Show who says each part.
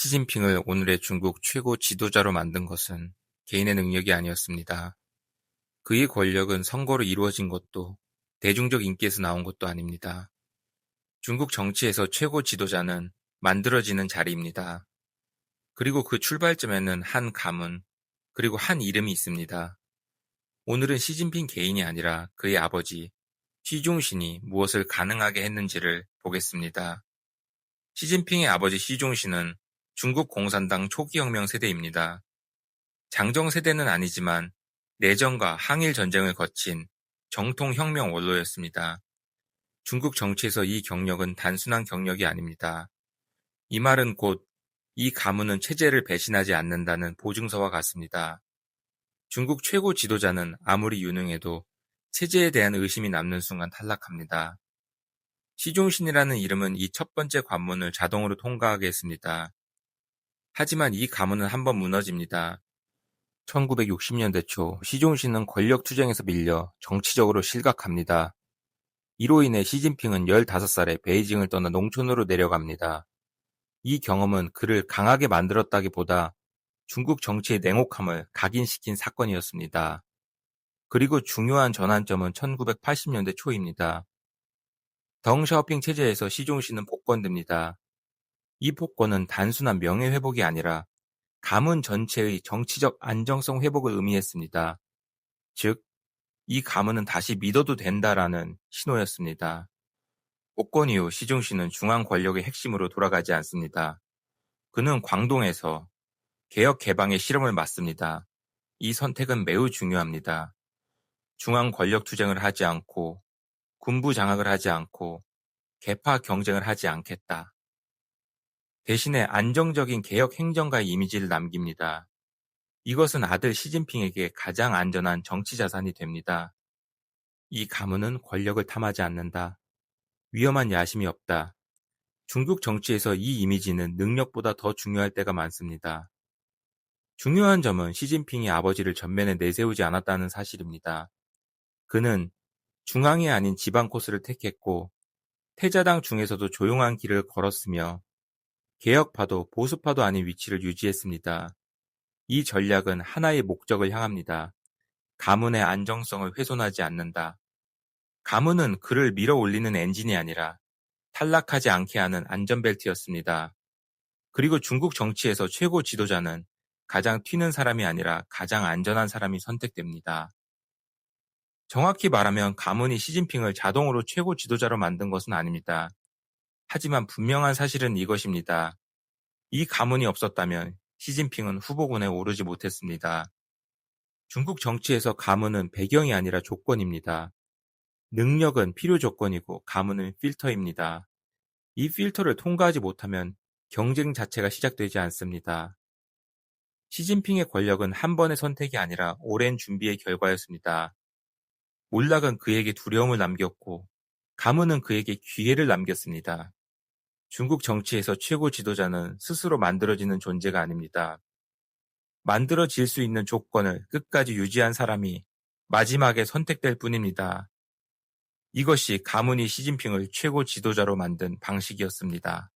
Speaker 1: 시진핑을 오늘의 중국 최고 지도자로 만든 것은 개인의 능력이 아니었습니다. 그의 권력은 선거로 이루어진 것도 대중적 인기에서 나온 것도 아닙니다. 중국 정치에서 최고 지도자는 만들어지는 자리입니다. 그리고 그 출발점에는 한 가문, 그리고 한 이름이 있습니다. 오늘은 시진핑 개인이 아니라 그의 아버지 시종신이 무엇을 가능하게 했는지를 보겠습니다. 시진핑의 아버지 시종신은 중국 공산당 초기 혁명 세대입니다. 장정 세대는 아니지만 내전과 항일 전쟁을 거친 정통 혁명 원로였습니다. 중국 정치에서 이 경력은 단순한 경력이 아닙니다. 이 말은 곧 이 가문은 체제를 배신하지 않는다는 보증서와 같습니다. 중국 최고 지도자는 아무리 유능해도 체제에 대한 의심이 남는 순간 탈락합니다. 시종신이라는 이름은 이 첫 번째 관문을 자동으로 통과하게 했습니다. 하지만 이 가문은 한번 무너집니다. 1960년대 초 시종신은 권력 투쟁에서 밀려 정치적으로 실각합니다. 이로 인해 시진핑은 15살에 베이징을 떠나 농촌으로 내려갑니다. 이 경험은 그를 강하게 만들었다기보다 중국 정치의 냉혹함을 각인시킨 사건이었습니다. 그리고 중요한 전환점은 1980년대 초입니다. 덩샤오핑 체제에서 시종신은 복권됩니다. 이 복권은 단순한 명예회복이 아니라 가문 전체의 정치적 안정성 회복을 의미했습니다. 즉, 이 가문은 다시 믿어도 된다라는 신호였습니다. 복권 이후 시종신은 중앙 권력의 핵심으로 돌아가지 않습니다. 그는 광동에서 개혁 개방의 실험을 맡습니다. 이 선택은 매우 중요합니다. 중앙 권력 투쟁을 하지 않고 군부 장악을 하지 않고 계파 경쟁을 하지 않겠다. 대신에 안정적인 개혁 행정가의 이미지를 남깁니다. 이것은 아들 시진핑에게 가장 안전한 정치 자산이 됩니다. 이 가문은 권력을 탐하지 않는다. 위험한 야심이 없다. 중국 정치에서 이 이미지는 능력보다 더 중요할 때가 많습니다. 중요한 점은 시진핑이 아버지를 전면에 내세우지 않았다는 사실입니다. 그는 중앙이 아닌 지방 코스를 택했고 태자당 중에서도 조용한 길을 걸었으며 개혁파도 보수파도 아닌 위치를 유지했습니다. 이 전략은 하나의 목적을 향합니다. 가문의 안정성을 훼손하지 않는다. 가문은 그를 밀어 올리는 엔진이 아니라 탈락하지 않게 하는 안전벨트였습니다. 그리고 중국 정치에서 최고 지도자는 가장 튀는 사람이 아니라 가장 안전한 사람이 선택됩니다. 정확히 말하면 가문이 시진핑을 자동으로 최고 지도자로 만든 것은 아닙니다. 하지만 분명한 사실은 이것입니다. 이 가문이 없었다면 시진핑은 후보군에 오르지 못했습니다. 중국 정치에서 가문은 배경이 아니라 조건입니다. 능력은 필요 조건이고 가문은 필터입니다. 이 필터를 통과하지 못하면 경쟁 자체가 시작되지 않습니다. 시진핑의 권력은 한 번의 선택이 아니라 오랜 준비의 결과였습니다. 몰락은 그에게 두려움을 남겼고 가문은 그에게 기회를 남겼습니다. 중국 정치에서 최고 지도자는 스스로 만들어지는 존재가 아닙니다. 만들어질 수 있는 조건을 끝까지 유지한 사람이 마지막에 선택될 뿐입니다. 이것이 가문이 시진핑을 최고 지도자로 만든 방식이었습니다.